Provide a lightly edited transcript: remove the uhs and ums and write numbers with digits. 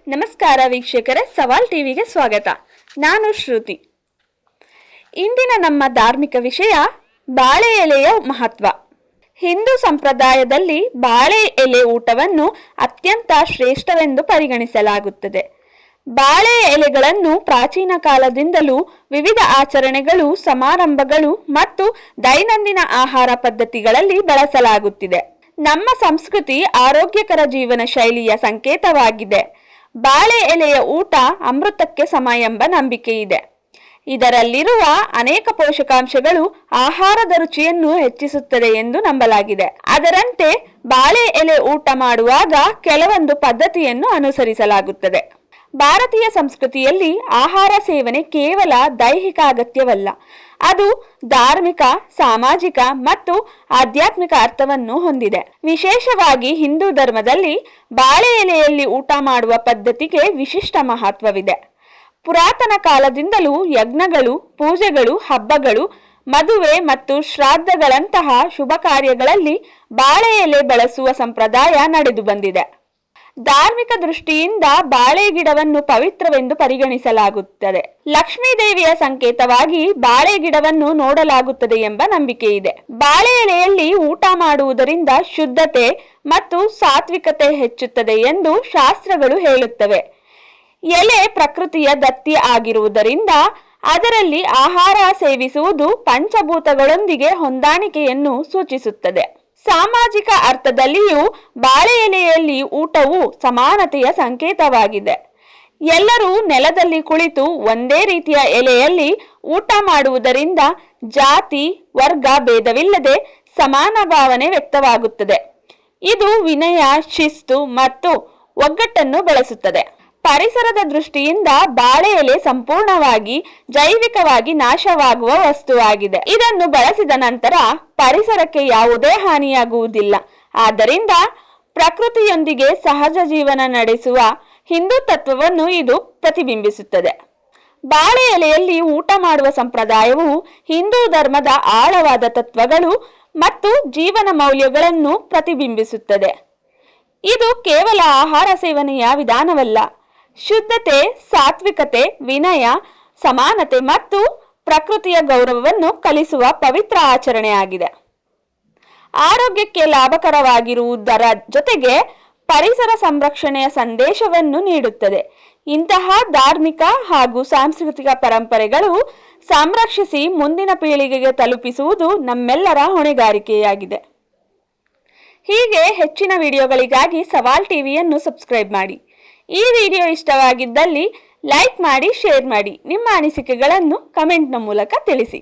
ನಮಸ್ಕಾರ ವೀಕ್ಷಕರೇ, ಸವಾಲ್ ಟಿವಿಗೆ ಸ್ವಾಗತ. ನಾನು ಶ್ರುತಿ. ಇಂದಿನ ನಮ್ಮ ಧಾರ್ಮಿಕ ವಿಷಯ ಬಾಳೆ ಎಲೆಯ ಮಹತ್ವ. ಹಿಂದೂ ಸಂಪ್ರದಾಯದಲ್ಲಿ ಬಾಳೆ ಎಲೆ ಊಟವನ್ನು ಅತ್ಯಂತ ಶ್ರೇಷ್ಠವೆಂದು ಪರಿಗಣಿಸಲಾಗುತ್ತದೆ. ಬಾಳೆ ಎಲೆಗಳನ್ನು ಪ್ರಾಚೀನ ಕಾಲದಿಂದಲೂ ವಿವಿಧ ಆಚರಣೆಗಳು, ಸಮಾರಂಭಗಳು ಮತ್ತು ದೈನಂದಿನ ಆಹಾರ ಪದ್ಧತಿಗಳಲ್ಲಿ ಬಳಸಲಾಗುತ್ತಿದೆ. ನಮ್ಮ ಸಂಸ್ಕೃತಿ ಆರೋಗ್ಯಕರ ಜೀವನ ಶೈಲಿಯ ಸಂಕೇತವಾಗಿದೆ. ಬಾಳೆ ಎಲೆಯ ಊಟ ಅಮೃತಕ್ಕೆ ಸಮ ಎಂಬ ನಂಬಿಕೆ ಇದೆ. ಇದರಲ್ಲಿರುವ ಅನೇಕ ಪೋಷಕಾಂಶಗಳು ಆಹಾರದ ರುಚಿಯನ್ನು ಹೆಚ್ಚಿಸುತ್ತದೆ ಎಂದು ನಂಬಲಾಗಿದೆ. ಅದರಂತೆ ಬಾಳೆ ಎಲೆ ಊಟ ಮಾಡುವಾಗ ಕೆಲವೊಂದು ಪದ್ಧತಿಯನ್ನು ಅನುಸರಿಸಲಾಗುತ್ತದೆ. ಭಾರತೀಯ ಸಂಸ್ಕೃತಿಯಲ್ಲಿ ಆಹಾರ ಸೇವನೆ ಕೇವಲ ದೈಹಿಕ ಅಗತ್ಯವಲ್ಲ, ಅದು ಧಾರ್ಮಿಕ, ಸಾಮಾಜಿಕ ಮತ್ತು ಆಧ್ಯಾತ್ಮಿಕ ಅರ್ಥವನ್ನು ಹೊಂದಿದೆ. ವಿಶೇಷವಾಗಿ ಹಿಂದೂ ಧರ್ಮದಲ್ಲಿ ಬಾಳೆ ಎಲೆಯಲ್ಲಿ ಊಟ ಮಾಡುವ ಪದ್ಧತಿಗೆ ವಿಶಿಷ್ಟ ಮಹತ್ವವಿದೆ. ಪುರಾತನ ಕಾಲದಿಂದಲೂ ಯಜ್ಞಗಳು, ಪೂಜೆಗಳು, ಹಬ್ಬಗಳು, ಮದುವೆ ಮತ್ತು ಶ್ರಾದ್ದಗಳಂತಹ ಶುಭ ಕಾರ್ಯಗಳಲ್ಲಿ ಬಾಳೆ ಎಲೆ ಬಳಸುವ ಸಂಪ್ರದಾಯ ನಡೆದು ಬಂದಿದೆ. ಧಾರ್ಮಿಕ ದೃಷ್ಟಿಯಿಂದ ಬಾಳೆ ಗಿಡವನ್ನು ಪವಿತ್ರವೆಂದು ಪರಿಗಣಿಸಲಾಗುತ್ತದೆ. ಲಕ್ಷ್ಮೀ ದೇವಿಯ ಸಂಕೇತವಾಗಿ ಬಾಳೆ ಗಿಡವನ್ನು ನೋಡಲಾಗುತ್ತದೆ ಎಂಬ ನಂಬಿಕೆ ಇದೆ. ಬಾಳೆ ಎಲೆಯಲ್ಲಿ ಊಟ ಮಾಡುವುದರಿಂದ ಶುದ್ಧತೆ ಮತ್ತು ಸಾತ್ವಿಕತೆ ಹೆಚ್ಚುತ್ತದೆ ಎಂದು ಶಾಸ್ತ್ರಗಳು ಹೇಳುತ್ತವೆ. ಎಲೆ ಪ್ರಕೃತಿಯ ದತ್ತಿ ಆಗಿರುವುದರಿಂದ ಅದರಲ್ಲಿ ಆಹಾರ ಸೇವಿಸುವುದು ಪಂಚಭೂತಗಳೊಂದಿಗೆ ಹೊಂದಾಣಿಕೆಯನ್ನು ಸೂಚಿಸುತ್ತದೆ. ಸಾಮಾಜಿಕ ಅರ್ಥದಲ್ಲಿಯೂ ಬಾಳೆ ಎಲೆಯಲ್ಲಿ ಊಟವು ಸಮಾನತೆಯ ಸಂಕೇತವಾಗಿದೆ. ಎಲ್ಲರೂ ನೆಲದಲ್ಲಿ ಕುಳಿತು ಒಂದೇ ರೀತಿಯ ಎಲೆಯಲ್ಲಿ ಊಟ ಮಾಡುವುದರಿಂದ ಜಾತಿ, ವರ್ಗ ಭೇದವಿಲ್ಲದೆ ಸಮಾನ ಭಾವನೆ ವ್ಯಕ್ತವಾಗುತ್ತದೆ. ಇದು ವಿನಯ, ಶಿಸ್ತು ಮತ್ತು ಒಗ್ಗಟ್ಟನ್ನು ಬೆಳೆಸುತ್ತದೆ. ಪರಿಸರದ ದೃಷ್ಟಿಯಿಂದ ಬಾಳೆ ಎಲೆ ಸಂಪೂರ್ಣವಾಗಿ ಜೈವಿಕವಾಗಿ ನಾಶವಾಗುವ ವಸ್ತುವಾಗಿದೆ. ಇದನ್ನು ಬಳಸಿದ ನಂತರ ಪರಿಸರಕ್ಕೆ ಯಾವುದೇ ಹಾನಿಯಾಗುವುದಿಲ್ಲ. ಆದ್ದರಿಂದ ಪ್ರಕೃತಿಯೊಂದಿಗೆ ಸಹಜ ಜೀವನ ನಡೆಸುವ ಹಿಂದೂ ತತ್ವವನ್ನು ಇದು ಪ್ರತಿಬಿಂಬಿಸುತ್ತದೆ. ಬಾಳೆ ಎಲೆಯಲ್ಲಿ ಊಟ ಮಾಡುವ ಸಂಪ್ರದಾಯವು ಹಿಂದೂ ಧರ್ಮದ ಆಳವಾದ ತತ್ವಗಳು ಮತ್ತು ಜೀವನ ಮೌಲ್ಯಗಳನ್ನು ಪ್ರತಿಬಿಂಬಿಸುತ್ತದೆ. ಇದು ಕೇವಲ ಆಹಾರ ಸೇವನೆಯ ವಿಧಾನವಲ್ಲ, ಶುದ್ಧತೆ, ಸಾತ್ವಿಕತೆ, ವಿನಯ, ಸಮಾನತೆ ಮತ್ತು ಪ್ರಕೃತಿಯ ಗೌರವವನ್ನು ಕಲಿಸುವ ಪವಿತ್ರ ಆಚರಣೆಯಾಗಿದೆ. ಆರೋಗ್ಯಕ್ಕೆ ಲಾಭಕರವಾಗಿರುವುದರ ಜೊತೆಗೆ ಪರಿಸರ ಸಂರಕ್ಷಣೆಯ ಸಂದೇಶವನ್ನು ನೀಡುತ್ತದೆ. ಇಂತಹ ಧಾರ್ಮಿಕ ಹಾಗೂ ಸಾಂಸ್ಕೃತಿಕ ಪರಂಪರೆಗಳು ಸಂರಕ್ಷಿಸಿ ಮುಂದಿನ ಪೀಳಿಗೆಗೆ ತಲುಪಿಸುವುದು ನಮ್ಮೆಲ್ಲರ ಹೊಣೆಗಾರಿಕೆಯಾಗಿದೆ. ಹೀಗೆ ಹೆಚ್ಚಿನ ವಿಡಿಯೋಗಳಿಗಾಗಿ ಸವಾಲ್ ಟಿವಿಯನ್ನು ಸಬ್ಸ್ಕ್ರೈಬ್ ಮಾಡಿ. ಈ ವಿಡಿಯೋ ಇಷ್ಟವಾಗಿದ್ದಲ್ಲಿ ಲೈಕ್ ಮಾಡಿ, ಶೇರ್ ಮಾಡಿ. ನಿಮ್ಮ ಅನಿಸಿಕೆಗಳನ್ನು ಕಮೆಂಟ್ನ ಮೂಲಕ ತಿಳಿಸಿ.